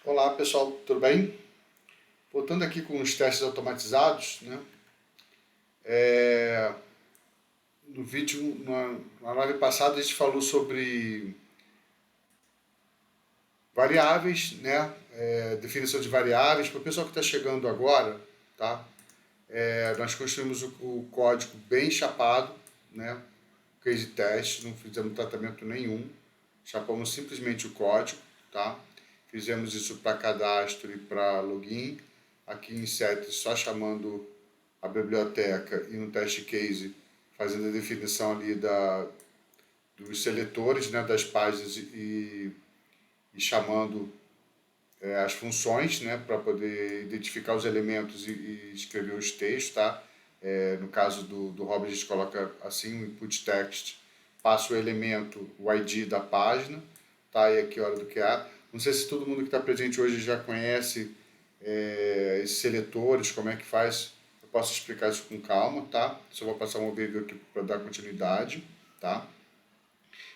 Olá pessoal, tudo bem? Voltando aqui com os testes automatizados, né? No vídeo, na live passada, a gente falou sobre variáveis, né? Definição de variáveis. Para o pessoal que está chegando agora, tá? Nós construímos o código bem chapado, né? Case test, não fizemos tratamento nenhum, chapamos simplesmente o código, tá? Fizemos isso para cadastro e para login. Aqui em settings, só chamando a biblioteca e no test case fazendo a definição ali dos seletores, né, das páginas e chamando as funções, né, para poder identificar os elementos e escrever os textos, tá? No caso do Rob, a gente coloca assim, o input text, passa o elemento, o ID da página, tá? E aqui a hora do QA. Não sei se todo mundo que está presente hoje já conhece esses seletores, como é que faz. Eu posso explicar isso com calma, tá? Só vou passar um overview aqui para dar continuidade, tá?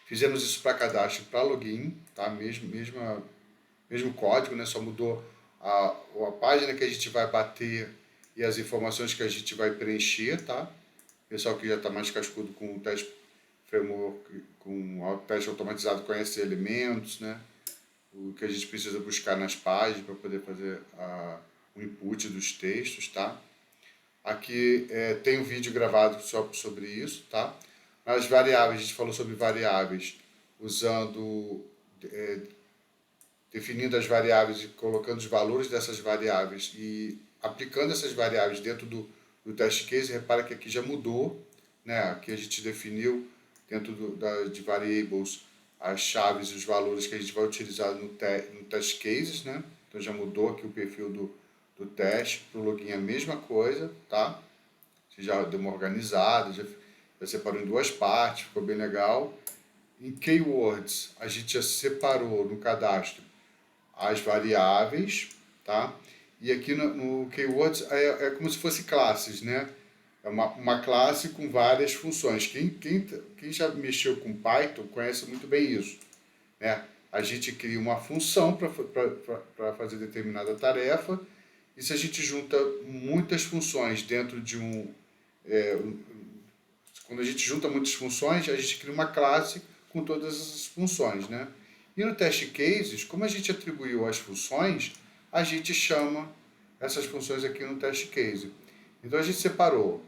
Fizemos isso para cadastro e para login, tá? Mesmo código, né? Só mudou a página que a gente vai bater e as informações que a gente vai preencher, tá? Pessoal que já está mais cascudo com o teste framework, com o teste automatizado, conhece elementos, né? O que a gente precisa buscar nas páginas para poder fazer o input dos textos, tá? Aqui tem um vídeo gravado sobre isso, tá? As variáveis, a gente falou sobre variáveis usando, definindo as variáveis e colocando os valores dessas variáveis e aplicando essas variáveis dentro do test case. Repara que aqui já mudou, né? Aqui a gente definiu dentro de variables as chaves e os valores que a gente vai utilizar no test cases, né? Então já mudou aqui o perfil do teste. Para o login é a mesma coisa, tá? Você já deu uma organizada, já separou em duas partes, ficou bem legal. Em keywords, a gente já separou no cadastro as variáveis, tá? E aqui no keywords é como se fosse classes, né? É uma classe com várias funções. Quem já mexeu com Python conhece muito bem isso, né? A gente cria uma função para fazer determinada tarefa, e se a gente junta muitas funções dentro de quando a gente junta muitas funções, a gente cria uma classe com todas essas funções, né? E no test cases, como a gente atribuiu as funções, a gente chama essas funções aqui no test case. Então a gente separou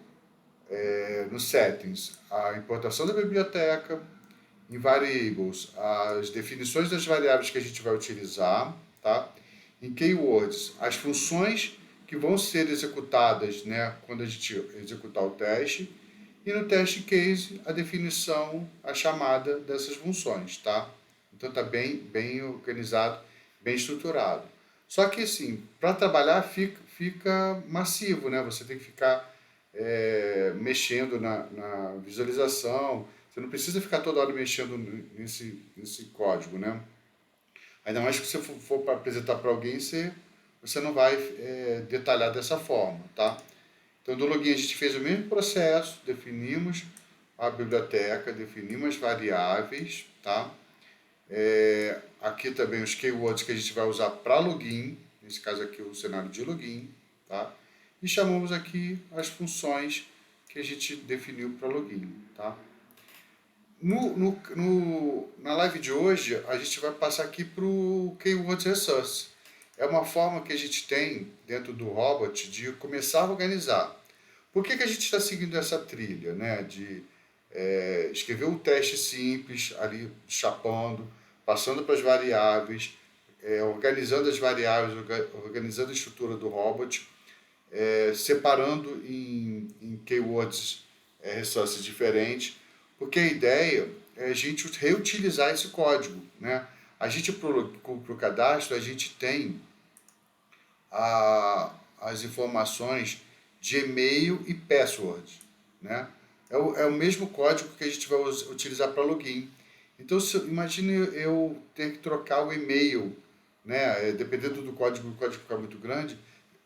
no settings a importação da biblioteca, em variables as definições das variáveis que a gente vai utilizar, tá? Em keywords as funções que vão ser executadas, né, quando a gente executar o teste, e no test case a definição, a chamada dessas funções, tá? Então está bem organizado, bem estruturado. Só que assim, para trabalhar fica massivo, né? Você tem que ficar mexendo na visualização. Você não precisa ficar toda hora mexendo nesse código, né? Ainda mais que se você for para apresentar para alguém, você não vai detalhar dessa forma, tá? Então, do login a gente fez o mesmo processo, definimos a biblioteca, definimos as variáveis, tá? Aqui também os keywords que a gente vai usar para login, nesse caso aqui o cenário de login, tá? E chamamos aqui as funções que a gente definiu para login, tá? Na live de hoje, a gente vai passar aqui para o Keyword Resource. É uma forma que a gente tem dentro do Robot de começar a organizar. Por que a gente está seguindo essa trilha, né? De escrever um teste simples, ali chapando, passando para as variáveis, organizando as variáveis, organizando a estrutura do Robot, separando em keywords resources diferentes, porque a ideia é a gente reutilizar esse código, né? A gente, para o cadastro, a gente tem as informações de e-mail e password, né? É o mesmo código que a gente vai utilizar para login. Então, imagine eu ter que trocar o e-mail, né? Dependendo do código, o código ficar muito grande,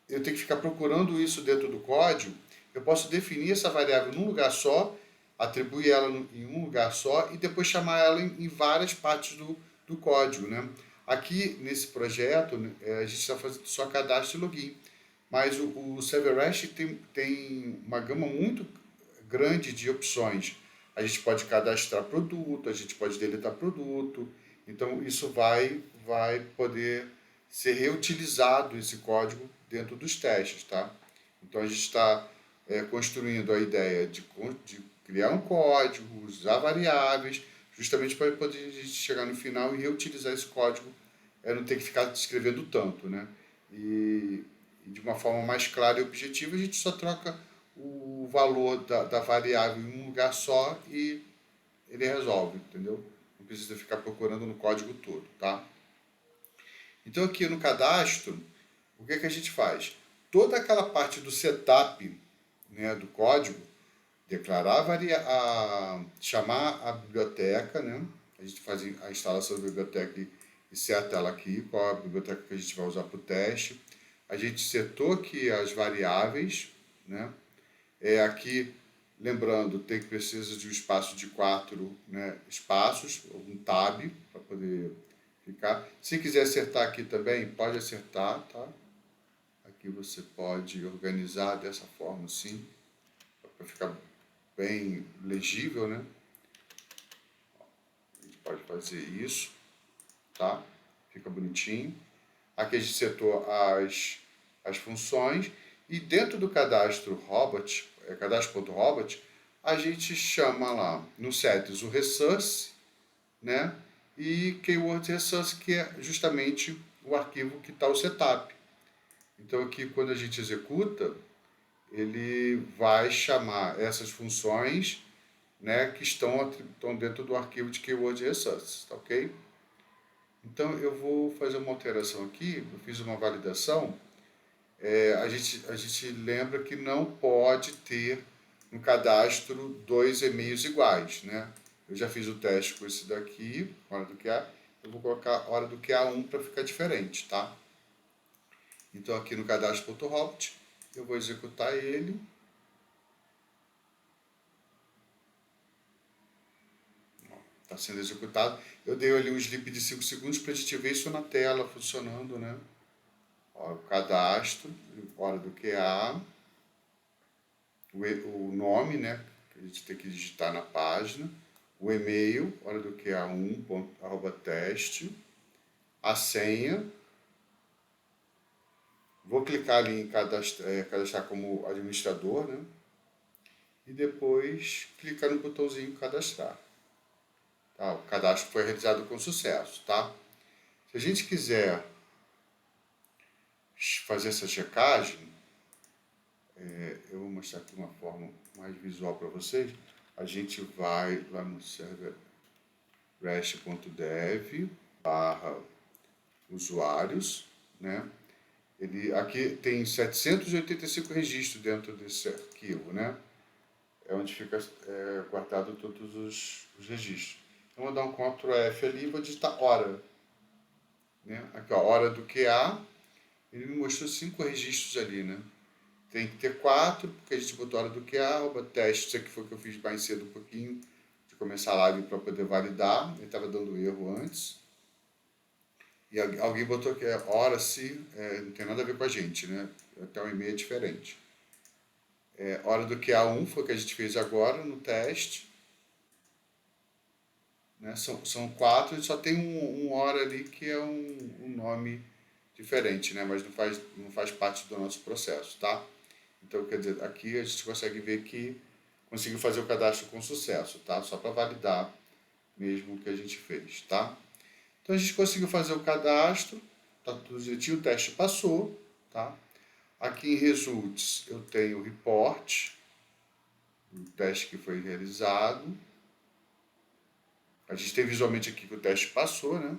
eu tenho que ficar procurando isso dentro do código. Eu posso definir essa variável num lugar só, atribuir ela em um lugar só e depois chamar ela em várias partes do código, né? Aqui, nesse projeto, né, a gente está fazendo só cadastro e login, mas o Serverest tem uma gama muito grande de opções. A gente pode cadastrar produto, a gente pode deletar produto, então isso vai poder ser reutilizado esse código dentro dos testes, tá? Então a gente está construindo a ideia de criar um código, usar variáveis, justamente para poder chegar no final e reutilizar esse código, não ter que ficar escrevendo tanto, né? E de uma forma mais clara e objetiva, a gente só troca o valor da variável em um lugar só e ele resolve, entendeu? Não precisa ficar procurando no código todo, tá? Então aqui no cadastro, o que é que a gente faz? Toda aquela parte do setup, né, do código, declarar chamar a biblioteca, né? A gente faz a instalação da biblioteca e seta ela aqui, qual é a biblioteca que a gente vai usar para o teste. A gente setou aqui as variáveis, né? Aqui, lembrando, tem que precisa de um espaço de 4, né, espaços, um tab para poder ficar. Se quiser acertar aqui também, pode acertar, tá? Aqui você pode organizar dessa forma, sim, para ficar bem legível, né? A gente pode fazer isso, tá? Fica bonitinho. Aqui a gente setou as funções e dentro do cadastro robot, cadastro.robot, a gente chama lá no settings o resource, né? E keyword resource, que é justamente o arquivo que está o setup. Então aqui quando a gente executa, ele vai chamar essas funções, né, que estão dentro do arquivo de keyword resource, tá ok? Então eu vou fazer uma alteração aqui, eu fiz uma validação. A gente lembra que não pode ter no cadastro 2 e-mails iguais, né? Eu já fiz o teste com esse daqui, hora do QA, eu vou colocar hora do QA1 para ficar diferente, tá? Então aqui no cadastro.robot, eu vou executar ele. Está sendo executado. Eu dei ali um sleep de 5 segundos para a gente ver isso na tela funcionando, né? Ó, o cadastro, hora do QA, o nome, né? Que a gente tem que digitar na página, o e-mail, hora do QA1.teste, a senha. Vou clicar ali em cadastrar como administrador, né? E depois clicar no botãozinho cadastrar. Tá? O cadastro foi realizado com sucesso, tá? Se a gente quiser fazer essa checagem, eu vou mostrar aqui uma forma mais visual para vocês. A gente vai lá no server rest.dev barra usuários, né? Aqui tem 785 registros dentro desse arquivo, né? É onde fica guardado todos os registros. Então, vou dar um Ctrl F ali e vou digitar hora. Né? Aqui, ó, hora do QA. Ele me mostrou 5 registros ali, né? Tem que ter 4, porque a gente botou hora do QA, teste. Isso aqui foi o que eu fiz mais cedo um pouquinho, de começar a live para poder validar. Ele estava dando erro antes. E alguém botou que é hora se, não tem nada a ver com a gente, né? Até um e-mail é diferente. Hora do QA1 foi o que a gente fez agora no teste. Né? São 4 e só tem um hora ali que é um nome diferente, né? Mas não faz parte do nosso processo, tá? Então, quer dizer, aqui a gente consegue ver que conseguiu fazer o cadastro com sucesso, tá? Só para validar mesmo o que a gente fez, tá? Então a gente conseguiu fazer o cadastro, tá tudo direitinho, o teste passou, tá? Aqui em Results eu tenho o report, o teste que foi realizado. A gente tem visualmente aqui que o teste passou, né?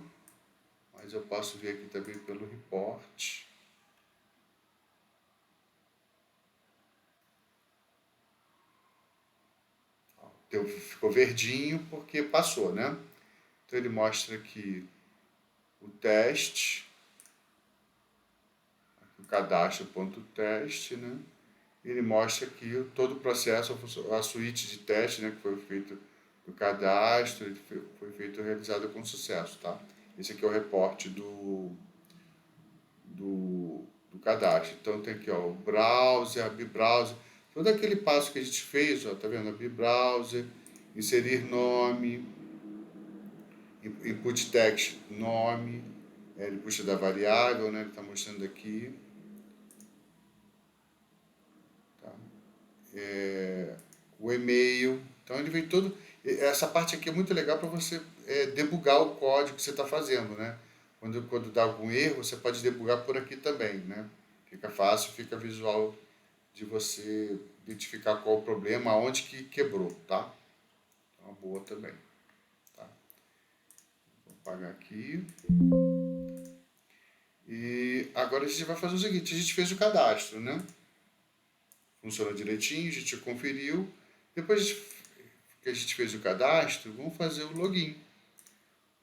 Mas eu posso ver aqui também pelo report. Ficou verdinho porque passou, né? Então ele mostra aqui o teste, o cadastro.teste, né? Ele mostra aqui todo o processo, a suíte de teste, né, que foi feito do cadastro, foi feito realizado com sucesso, tá? Esse aqui é o reporte do cadastro. Então tem aqui, ó, o browser, abrir browser, todo aquele passo que a gente fez, ó, tá vendo? Abrir browser, inserir nome, input text, nome, ele puxa da variável, né? Ele está mostrando aqui, tá? O e-mail, então ele vem todo. Essa parte aqui é muito legal para você debugar o código que você está fazendo, né? Quando dá algum erro, você pode debugar por aqui também, né? Fica fácil, fica visual de você identificar qual o problema, aonde que quebrou, tá? É uma boa também, tá? Vou apagar aqui. E agora a gente vai fazer o seguinte, a gente fez o cadastro, né? Funciona direitinho, a gente conferiu. Depois que a gente fez o cadastro, vamos fazer o login.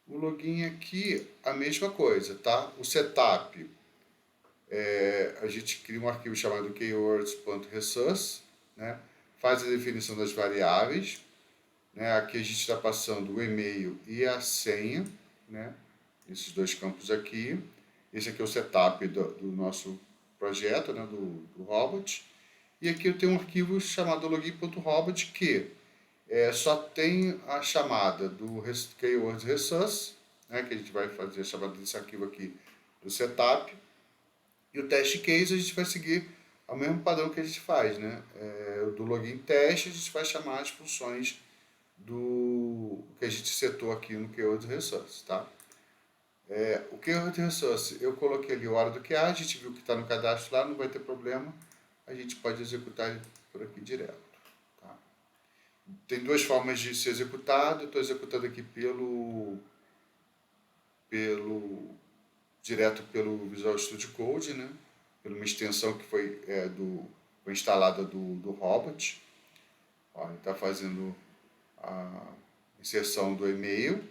O login aqui, a mesma coisa, tá? O setup, a gente cria um arquivo chamado keywords.resource, né? Faz a definição das variáveis, né? Aqui a gente está passando o e-mail e a senha, né? Esses dois campos aqui. Esse aqui é o setup do nosso projeto, né? do robot. E aqui eu tenho um arquivo chamado login.robot que só tem a chamada do keywords resource, né? Que a gente vai fazer a chamada desse arquivo aqui do setup. E o teste case a gente vai seguir o mesmo padrão que a gente faz, né? Do login teste a gente vai chamar as funções do que a gente setou aqui no Keyword Resource, tá? O Keyword Resource, eu coloquei ali a hora do que a gente viu que está no cadastro lá, não vai ter problema, a gente pode executar ele por aqui direto, tá? Tem duas formas de ser executado, eu estou executando aqui direto pelo Visual Studio Code, né? Pela uma extensão que foi instalada do Robot. Ó, ele está fazendo a inserção do e-mail,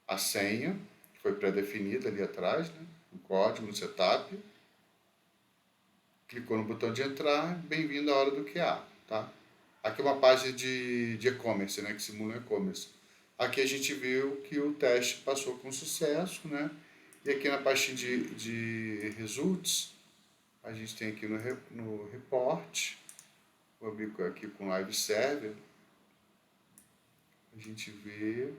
a senha, que foi pré-definida ali atrás, né? No código, no setup. Clicou no botão de entrar, bem-vindo à hora do QA, tá? Aqui é uma página de e-commerce, né? Que simula e-commerce. Aqui a gente viu que o teste passou com sucesso, né? E aqui na pastinha de results, a gente tem aqui no report, vou abrir aqui com Live Server, a gente vê,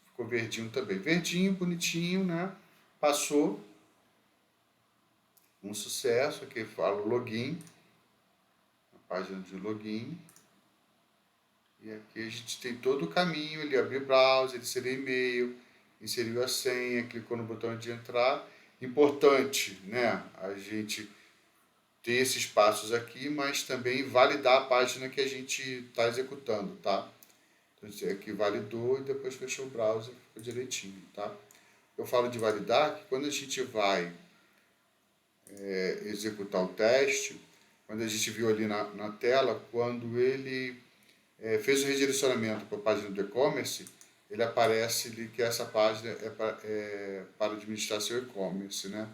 ficou verdinho também, verdinho, bonitinho, né? Passou, um sucesso, aqui fala o login, a página de login, e aqui a gente tem todo o caminho, ele abriu o browser, inseriu e-mail, inseriu a senha, clicou no botão de entrar. Importante, né? A gente ter esses passos aqui, mas também validar a página que a gente está executando, tá? Então, aqui validou e depois fechou o browser, ficou direitinho, tá? Eu falo de validar que quando a gente vai executar o teste, quando a gente viu ali na tela, quando ele fez o redirecionamento para a página do e-commerce, ele aparece ali que essa página para administrar seu e-commerce, né?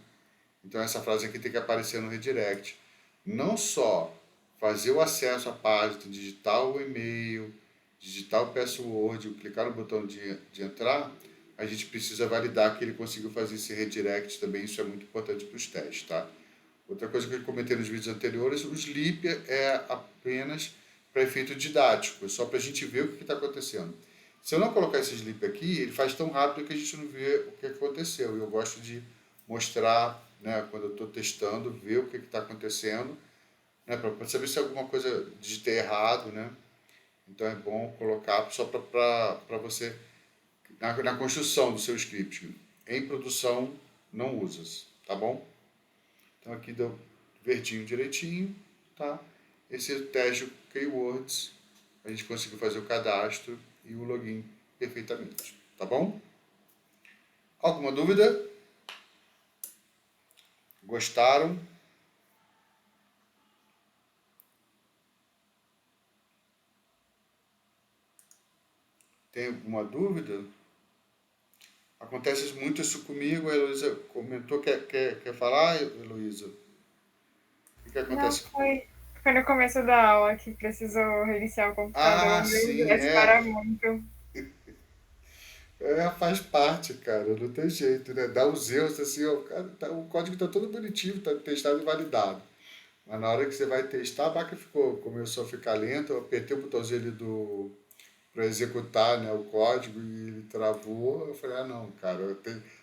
Então essa frase aqui tem que aparecer no redirect. Não só fazer o acesso à página, digitar o e-mail, digitar o password, clicar no botão de entrar, a gente precisa validar que ele conseguiu fazer esse redirect também, isso é muito importante para os testes, tá? Outra coisa que eu comentei nos vídeos anteriores, o sleep é apenas para efeito didático, é só para a gente ver o que está acontecendo. Se eu não colocar esse sleep aqui, ele faz tão rápido que a gente não vê o que aconteceu. Eu gosto de mostrar, né, quando eu estou testando, ver o que está acontecendo, né, para saber se alguma coisa digitei errado, né? Então é bom colocar só para você, na construção do seu script. Em produção, não usas, tá bom? Então aqui deu verdinho direitinho, tá? Esse é o teste Keywords, a gente conseguiu fazer o cadastro e o login perfeitamente, tá bom? Alguma dúvida? Gostaram? Tem alguma dúvida? Acontece muito isso comigo, a Heloísa comentou, quer falar, Heloísa? O que Não, acontece? foi no começo da aula que precisou reiniciar o computador. Ah, Meu sim, Deus, para muito. Faz parte, cara, não tem jeito, né? Dá os erros assim, ó, cara, o código tá todo bonitinho, tá testado e validado. Mas na hora que você vai testar, a máquina começou a ficar lenta, eu apertei o botãozinho ali para executar, né, o código e ele travou. Eu falei, ah não, cara,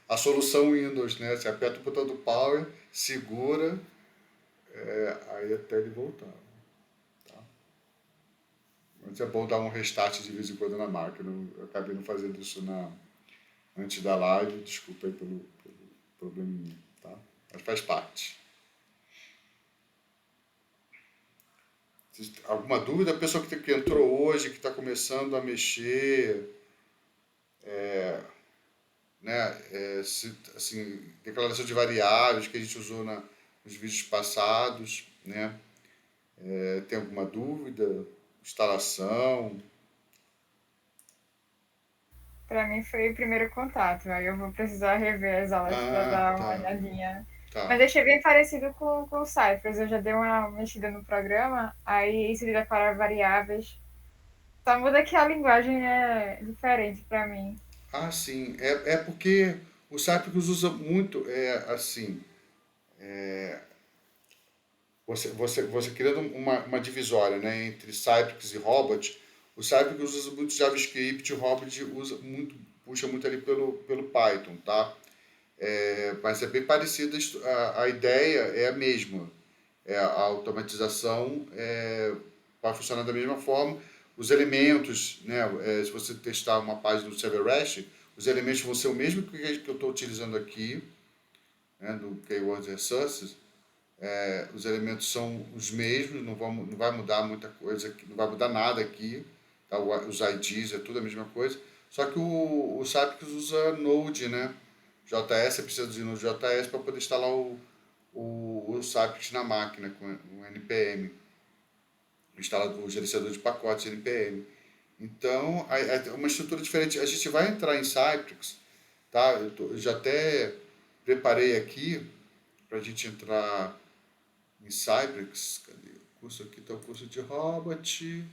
a solução Windows, né? Você aperta o botão do Power, segura, aí até ele voltar. Tá? Mas é bom dar um restart de vez em quando na máquina. Eu acabei não fazendo isso antes da live, desculpa aí pelo probleminha, tá? Mas faz parte. Alguma dúvida? A pessoa que entrou hoje, que está começando a mexer, né? Assim, declaração de variáveis que a gente usou nos vídeos passados, né? Tem alguma dúvida? Instalação? Pra mim foi o primeiro contato. Aí eu vou precisar rever as aulas pra Ah, dar uma tá, olhadinha. tá. Mas achei bem parecido com o Cypress. Eu já dei uma mexida no programa, aí isso de declarar variáveis. Só muda que a linguagem é diferente pra mim. Ah, sim. É porque o Cypress usa muito, assim, você criando uma divisória, né, entre Cypress e Robot. O Cypress usa muito JavaScript, o Robot puxa muito ali pelo Python, tá? Mas é bem parecida, a ideia é a mesma. A automatização vai funcionar da mesma forma. Os elementos, né, se você testar uma página do Server REST, os elementos vão ser o mesmo que eu estou utilizando aqui, né, do Keywords Resources. Os elementos são os mesmos, não vai mudar muita coisa aqui, não vai mudar nada aqui, tá? Os IDs é tudo a mesma coisa, só que o Cypress usa Node, né? JS, precisa de Node JS para poder instalar o Cypress na máquina com o NPM, o gerenciador de pacotes NPM. Então, é uma estrutura diferente. A gente vai entrar em Cypress, tá? Eu já até preparei aqui para a gente entrar em Cypress. Cadê o curso aqui? Está o curso de Robot.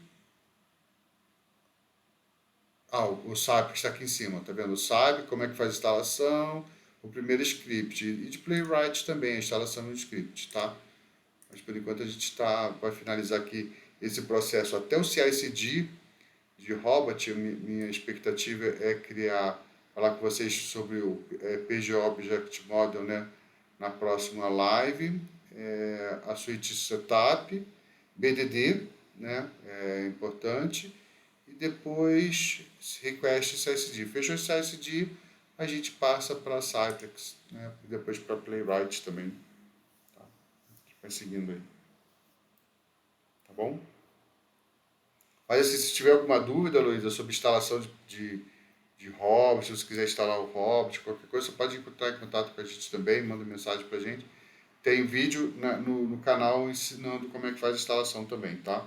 O Cypress está aqui em cima, tá vendo? O Cypress, como é que faz a instalação, o primeiro script. E de Playwright também, a instalação do script, tá? Mas por enquanto a gente vai finalizar aqui esse processo até o CI/CD de Robot. Minha expectativa é falar com vocês sobre o PG Object Model, né, na próxima live. A suíte setup, BDD, né, é importante, e depois request CSD. Fechou o CSD, a gente passa para Cypress, né, e depois para Playwright também. Tá? Vai seguindo aí, tá bom? Mas assim, se tiver alguma dúvida, Luísa, sobre instalação de Hobbit, se você quiser instalar o Hobbit, qualquer coisa, você pode entrar em contato com a gente também, manda mensagem pra gente. Tem vídeo no canal ensinando como é que faz a instalação também, tá?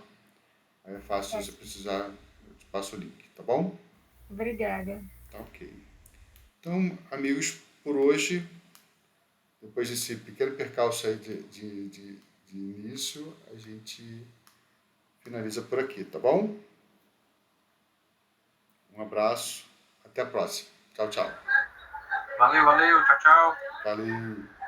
Aí é fácil, se você precisar, eu te passo o link, tá bom? Obrigada. Tá ok. Então, amigos, por hoje, depois desse pequeno percalço aí de início, a gente finaliza por aqui, tá bom? Um abraço, até a próxima. Tchau, tchau. Valeu, valeu, tchau, tchau. Valeu.